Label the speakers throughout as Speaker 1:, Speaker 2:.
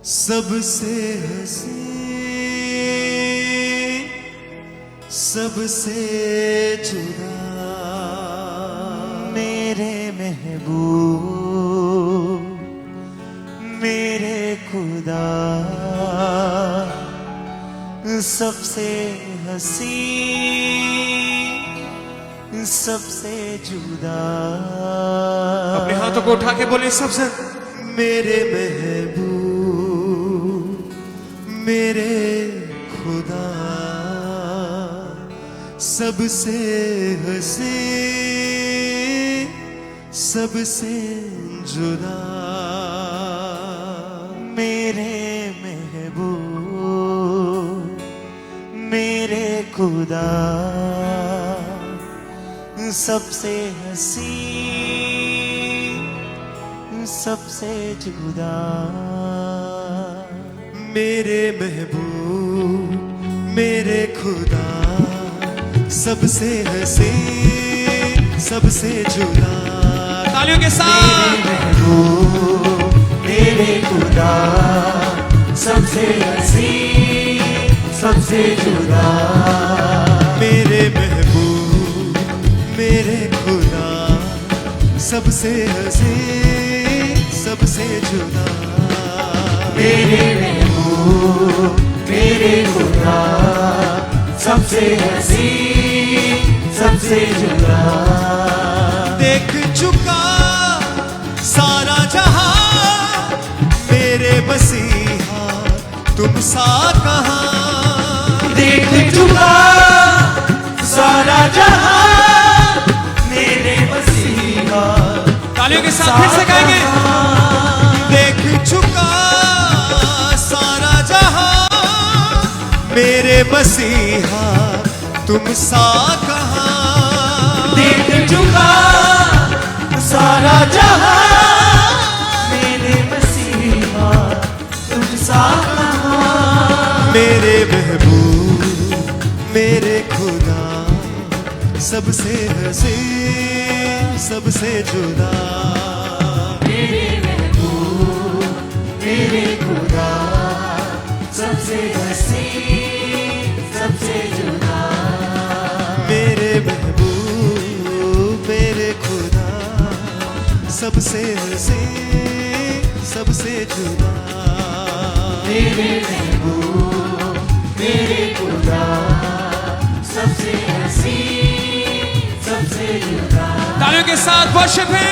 Speaker 1: सबसे हंसी सबसे जुदा मेरे महबूब मेरे खुदा सबसे हंसी सबसे जुदा।
Speaker 2: अपने हाथों को उठा के बोले सबसे
Speaker 1: मेरे महबूब मेरे खुदा सबसे हंसी सबसे जुदा। मेरे महबूब मेरे खुदा सबसे हंसी सबसे जुदा। मेरे महबूब मेरे खुदा सबसे हंसी सबसे जुदा।
Speaker 2: तालियों के साथ
Speaker 1: मेरे महबूब मेरे खुदा सबसे हंसी सबसे जुदा। मेरे महबूब मेरे खुदा सबसे हंसी सबसे जुदा। मेरे महबूब मेरे खुदा सबसे हंसी सबसे जुदा। देख चुका सारा जहां मेरे मसीहा तुम सा कहां। देख चुका सारा जहां मेरे मसीहा।
Speaker 2: तालियों के साथ फिर से गाएंगे।
Speaker 1: देख चुका सारा जहां मेरे मसीहा तुम सा कहां। देख चुका सारा जहां मेरे मसीहा तुम सा कहां। मेरे महबूब मेरे खुदा सबसे हंसी सबसे जुदा। मेरे महबूब मेरे खुदा सबसे हंसी सबसे जुदा। मेरे महबूब मेरे खुदा सबसे हंसी सबसे जुदा। मेरे महबूब मेरे खुदा सबसे हंसी सबसे जुदा।
Speaker 2: तालियों के साथ वर्शिप है।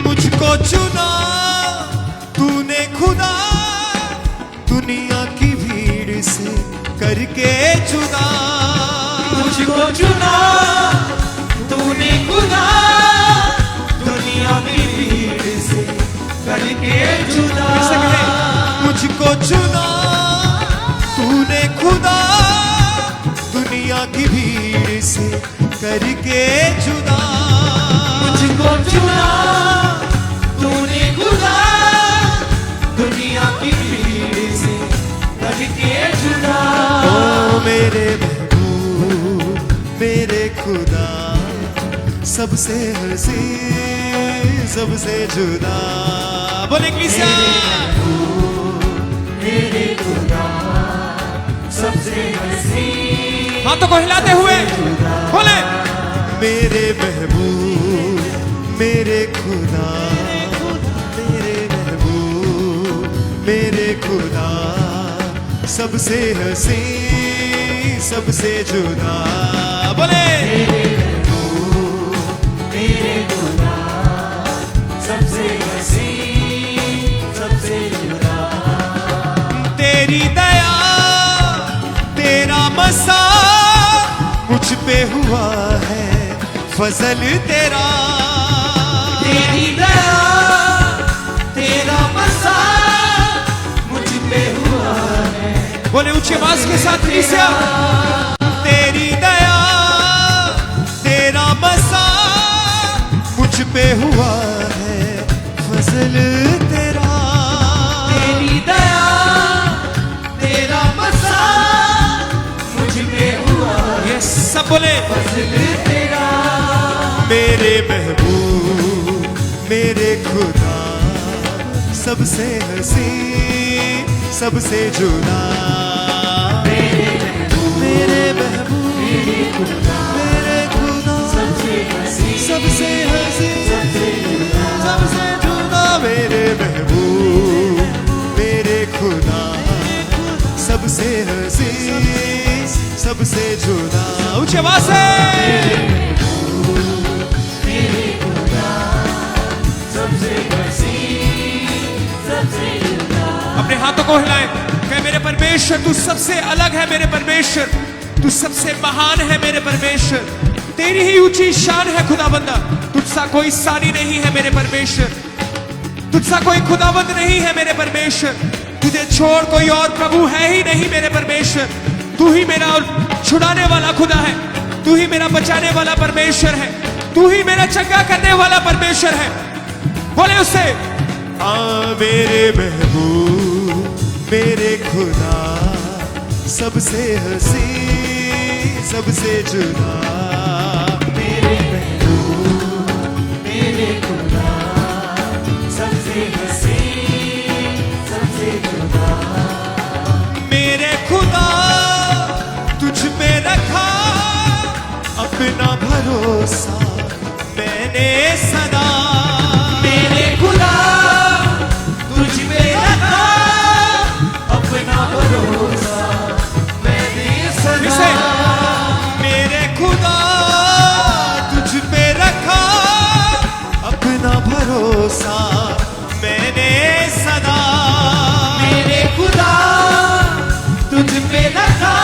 Speaker 1: मुझको चुना तूने खुदा दुनिया की भीड़ से करके जुदा। मुझको चुना तूने खुदा दुनिया की भीड़ से करके जुदा। मुझको चुना तूने खुदा दुनिया की भीड़ से करके जुदा। मुझको चुना तूने खुदा दुनिया की भीड़ से करके जुदा। ओ मेरे महबूब मेरे खुदा सबसे हंसी सबसे जुदा। बोले किसा मेरे खुदा सबसे हंसी।
Speaker 2: हाथों को हिलाते हुए बोले
Speaker 1: मेरे महबूब मेरे खुदा मेरे महबूब मेरे खुदा सबसे हंसी सबसे जुदा। बोले मेरे महबूब मेरे खुदा सबसे हंसी सबसे जुदा। तेरी दया तेरा मसा मुझ पे हुआ है फजल तेरा। तेरी दया तेरा मसा मुझ पे हुआ है।
Speaker 2: बोले ऊंची आवाज के साथ ईसा।
Speaker 1: तेरी दया तेरा मसा मुझ पे हुआ है फजल तेरा।
Speaker 2: बोले
Speaker 1: मेरे महबूब मेरे खुदा सबसे हंसी सबसे जुदा मेरे महबूब मेरे खुदा सबसे हंसी सबसे जुदा मेरे महबूब मेरे खुदा सबसे हंसी सबसे जुदा।
Speaker 2: ऊंची आवाज से अपने हाथों को हिलाएं, कहे मेरे परमेश्वर तू सबसे अलग है, मेरे परमेश्वर तू सबसे महान है, मेरे परमेश्वर तेरी ही ऊंची शान है खुदाबंदा, तुझसा कोई सानी नहीं है मेरे परमेश्वर, तुझसा कोई खुदाबंद नहीं है मेरे परमेश्वर, तुझे छोड़ कोई और प्रभु है ही नहीं मेरे परमेश्वर, तू ही मेरा छुड़ाने वाला खुदा है, तू ही मेरा बचाने वाला परमेश्वर है, तू ही मेरा चंगा करने वाला परमेश्वर है। बोले उससे
Speaker 1: मेरे महबूब मेरे खुदा सबसे हंसी सबसे जुदा मेरे महबूब मेरे खुदा सबसे हंसी सबसे जुदा मेरे खुदा तुझ पे रखा अपना भरोसा मैंने सदा मेरे खुदा तुझ पे रखा अपना भरोसा मैंने सदा मेरे खुदा तुझ पे रखा अपना भरोसा मैंने सदा मेरे खुदा तुझ पे रखा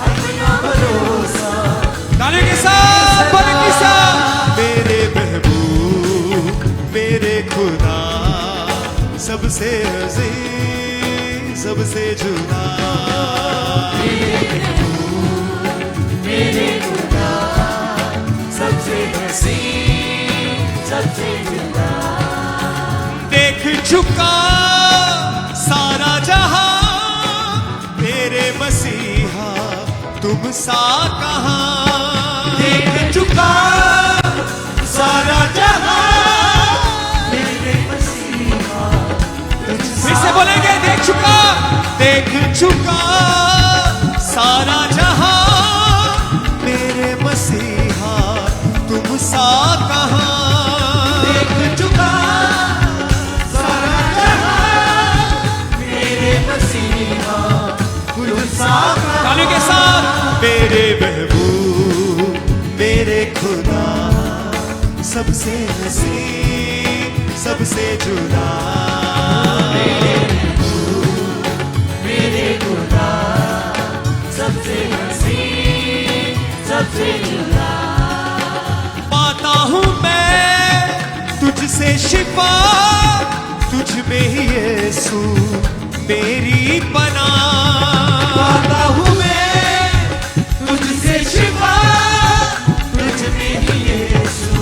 Speaker 1: अपना भरोसा
Speaker 2: ताली के साथ बोले के साथ
Speaker 1: मेरे महबूब मेरे खुदा सबसे हंसी सबसे जुदा मेरे खुदा सबसे हंसी सबसे जुदा देख चुका सारा जहां मेरे मसीहा तुम सा कहां देख चुका सारा जहां मेरे मसीहा
Speaker 2: फिर से बोलेंगे देख चुका
Speaker 1: सारा जहां मेरे मसीहा तुम सा कहां देख चुका सारा जहां मेरे मसीहा तुम सा कहां
Speaker 2: ताली के साथ
Speaker 1: मेरे महबूब मेरे खुदा सबसे हंसी सबसे जुदा मेरे खुदा सबसे हंसी सबसे जुदा पाता हूँ मैं तुझसे शिफा तुझ में ही यीशु मेरी पना पाता हूँ मैं तुझसे शिफा तुझ में ही यीशु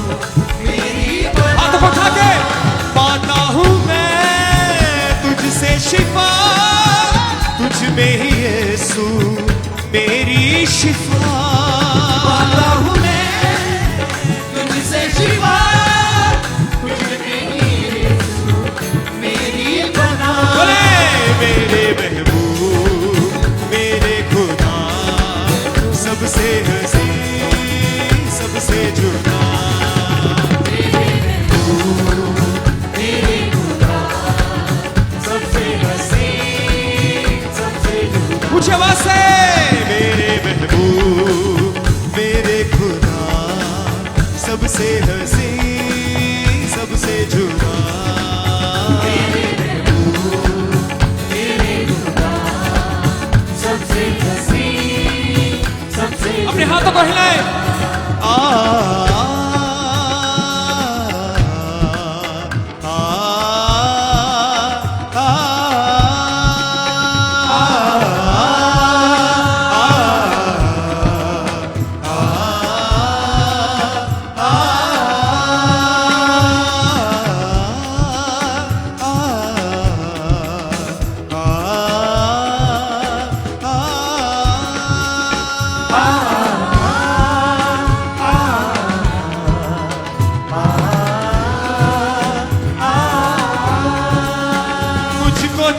Speaker 1: मेरी पना
Speaker 2: हाथ उठा के
Speaker 1: पाता हूँ मैं तुझसे शिफा तुझ में ही यीशु मेरी शिफा पाता हूँ मैं तुझसे शिफा तुझ में ही यीशु मेरी पना बोले मेरे महबूब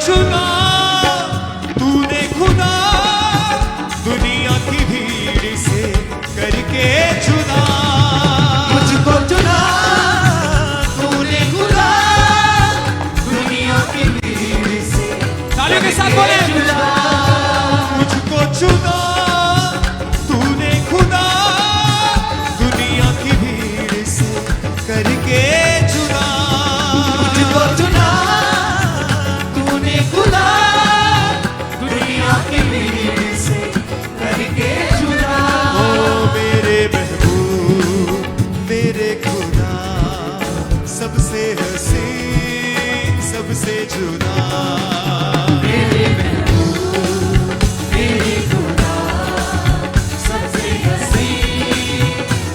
Speaker 1: चुना तूने खुदा दुनिया की भीड़ से करके जुदा
Speaker 2: मुझको चुना तूने खुदा दुनिया की भीड़ से। तालियों के साथ बोले
Speaker 1: मुझको चुना तूने खुदा दुनिया की भीड़ से करके जुदा
Speaker 2: मुझको चुना तूने खुदा दुनिया की भीड़ से करके जुदा।
Speaker 1: ओ मेरे महबूब मेरे खुदा सबसे हंसी सबसे जुदा
Speaker 2: मेरे महबूब मेरे खुदा सबसे हंसी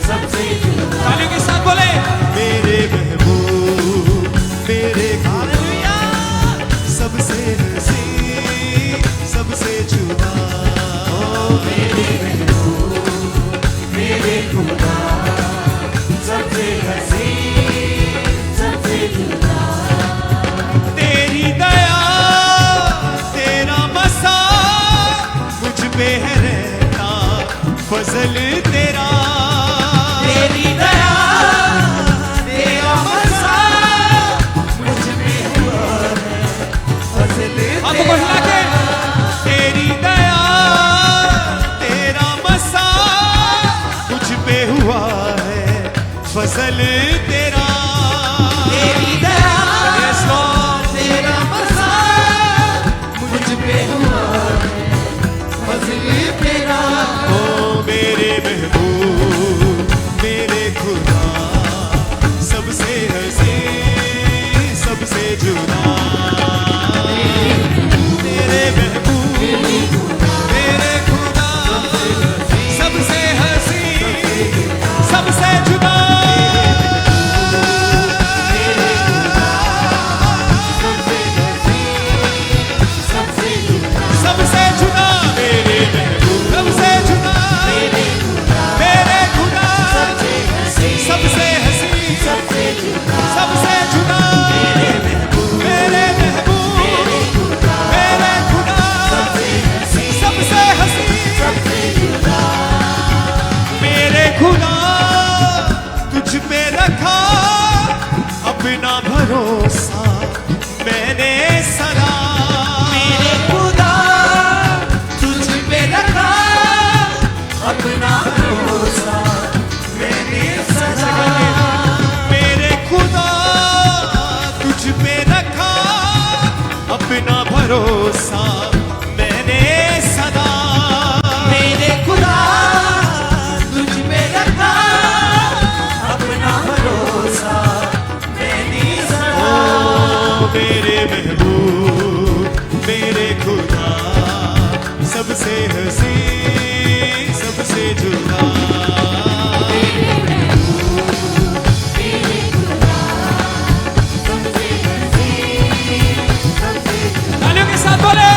Speaker 2: सबसे जुदा। तालियों के साथ बोले
Speaker 1: मेरे महबूब मेरे खुदा सबसे हंसी सबसे जुदा
Speaker 2: ओ मेरे महबूब मेरे खुदा सबसे हंसी सबसे जुदा।
Speaker 1: तेरी दया तेरा मसा मुझ पे है रहता फजल तेरा
Speaker 2: तेरी दया तेरा मसा मुझ में हुआ है फजल
Speaker 1: आपको हिला के तेरी दया तेरा मसा मुझ पे हुआ है फजल तेरा
Speaker 2: तेरी दया
Speaker 1: Yes, Lord.
Speaker 2: तेरा मसा मुझ पे हुआ है फजल तेरा।
Speaker 1: ओ मेरे महबूब मेरे खुदा सबसे हंसी सबसे जुदा मेरे महबूब मेरे खुदा सबसे हंसी सबसे जुदा सबसे जुदा मेरे महबूब सबसे जुदा मेरे खुदा सबसे हंसी सबसे जुदा मेरे महबूब मेरे खुदा सबसे हंसी मेरे खुदा तुझ पे रखा अपना भरोसा मैंने सदा
Speaker 2: मेरे खुदा तुझ पे रखा अपना भरोसा मैंने सदा।
Speaker 1: मेरे खुदा तुझ पे रखा अपना भरोसा मैंने सदा
Speaker 2: मेरे खुदा तुझ पे रखा अपना भरोसा मैंने सदा।
Speaker 1: ओ मेरे महबूब मेरे खुदा सबसे हंसी सबसे जुदा तालियों के साथ बोले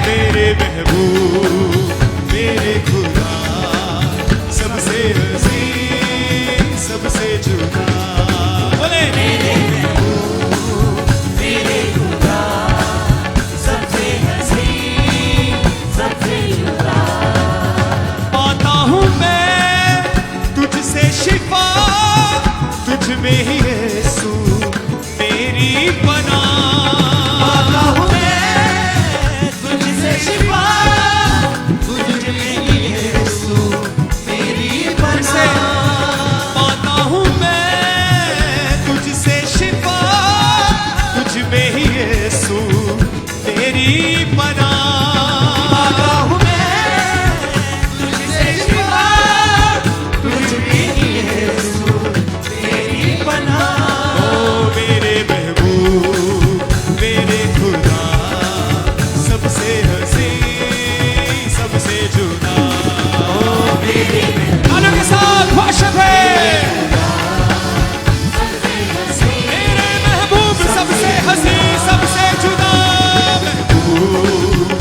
Speaker 1: मेरे महबूब मेरे खुदा सबसे हंसी सबसे जुदा बोले
Speaker 2: मेरे महबूब मेरे खुदा सबसे हंसी सबसे जुदा।
Speaker 1: पाता हूँ मैं तुझसे शिफा तुझ में ही यीशु मेरी बना
Speaker 2: पाता हूँ मैं तुझसे शिफा तुझ में ही यीशु मेरी बना।
Speaker 1: पाता हूँ मैं तुझसे शिफा तुझ में ही यीशु तेरी बना
Speaker 2: पाता हूँ मैं तुझसे शिफा तुझ में ही यीशु तेरी बना।
Speaker 1: ओ मेरे महबूब मेरे खुदा सबसे हंसी सबसे जुदा
Speaker 2: ओ मेरे
Speaker 1: तालियों के साथ वर्शिप है
Speaker 2: सबसे हंसी
Speaker 1: मेरे महबूब सबसे हंसी सबसे जुदा महबूब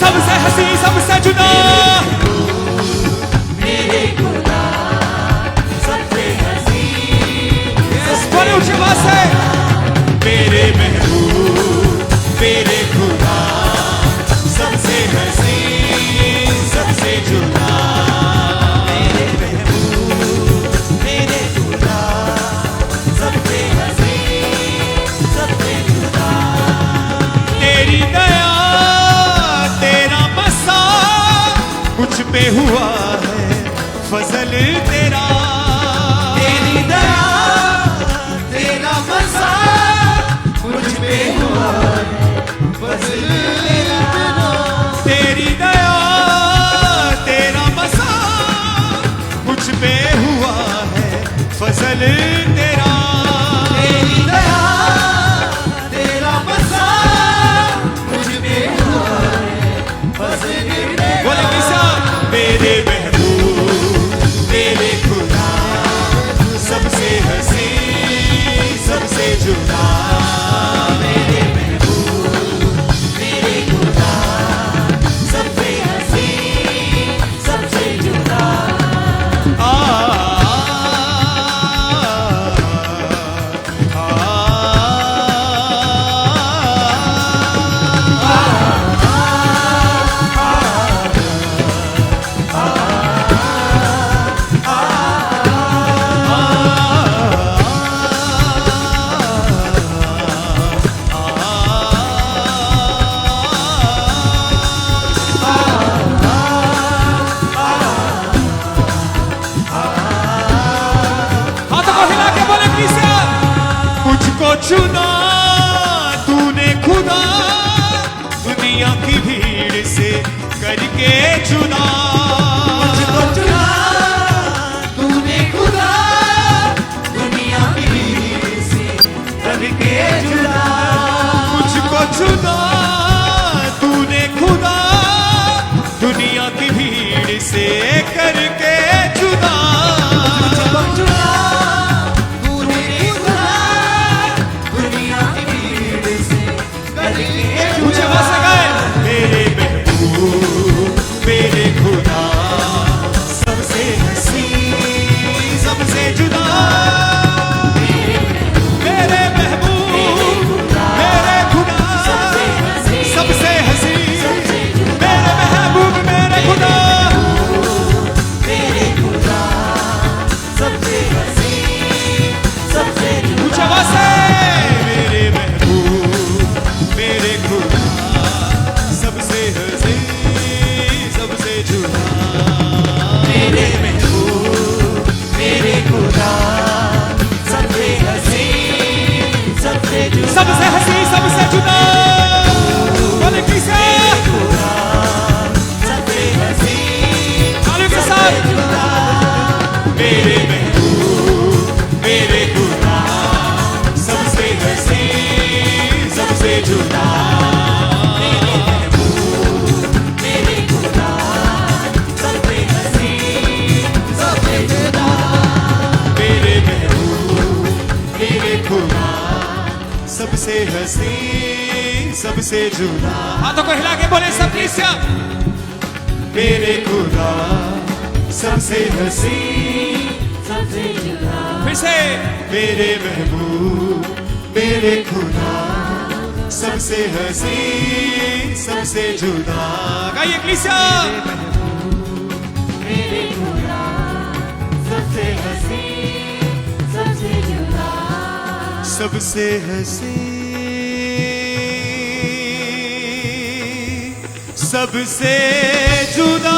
Speaker 2: सबसे हंसी सबसे जुदा
Speaker 1: मेरे खुदा सबसे हंसी
Speaker 2: बोले ऊंची आवाज से
Speaker 1: मेरे महबूब मेरे खुदा सबसे हंसी सबसे जुदा मेरे महबूब मेरे खुदा सबसे हंसी सबसे जुदा
Speaker 2: तेरी दया तेरा बसा कुछ पे हुआ है फजल तेरा
Speaker 1: तेरी दया तेरा बसा मुझ पे हुआ है फजल तेरा
Speaker 2: तेरी दया तेरा बसा कुछ पे हुआ है फजल तेरा
Speaker 1: तेरी दया तेरा बसा मुझ पे हुआ है फजल तेरा
Speaker 2: बोले किसा
Speaker 1: मेरे महबूब मेरे खुदा सबसे हंसी सबसे जुदा मेरे महबूब मेरे खुदा सबसे हंसी सबसे जुदा
Speaker 2: आ हाथों को हिला के बोले किसा मुझको चुना तूने खुदा दुनिया की भीड़ से करके चुना
Speaker 1: मुझको चुना तूने खुदा दुनिया की भीड़ से करके जुदा
Speaker 2: मुझको चुना तूने खुदा दुनिया की भीड़ से करके जुदा
Speaker 1: मुझको चुना तूने खुदा दुनिया की भीड़ से करके
Speaker 2: ऊंची आवाज से गाए
Speaker 1: मेरे महबूब मेरे खुदा सबसे हंसी
Speaker 2: सबसे जुदा मेरे महबूब मेरे खुदा सबसे हंसी मेरे महबूब मेरे खुदा
Speaker 1: मेरे खुदा सबसे हंसी सबसे
Speaker 2: ऊंची आवाज से
Speaker 1: मेरे महबूब मेरे खुदा सबसे हंसी सबसे जुदा मेरे महबूब मेरे खुदा सबसे हंसी सबसे जुदा
Speaker 2: सबसे हंसी सबसे जुदा बोले किसे
Speaker 1: सबसे हंसी
Speaker 2: तालियों के साथ
Speaker 1: जुदा मेरे महबूब मेरे खुदा सबसे हंसी सबसे जुदा मेरे महबूब मेरे खुदा सबसे हंसी सबसे जुदा मेरे महबूब मेरे खुदा सबसे हंसी सबसे जुदा
Speaker 2: हाथों को हिला के बोले सब किसा
Speaker 1: मेरे खुदा सबसे हंसी सबसे जुदा
Speaker 2: फिर से
Speaker 1: मेरे महबूब मेरे खुदा सबसे हंसी सबसे जुदा
Speaker 2: गाइए किसा
Speaker 1: मेरे खुदा सबसे हंसी सबसे जुदा सबसे हंसी
Speaker 2: सबसे जुदा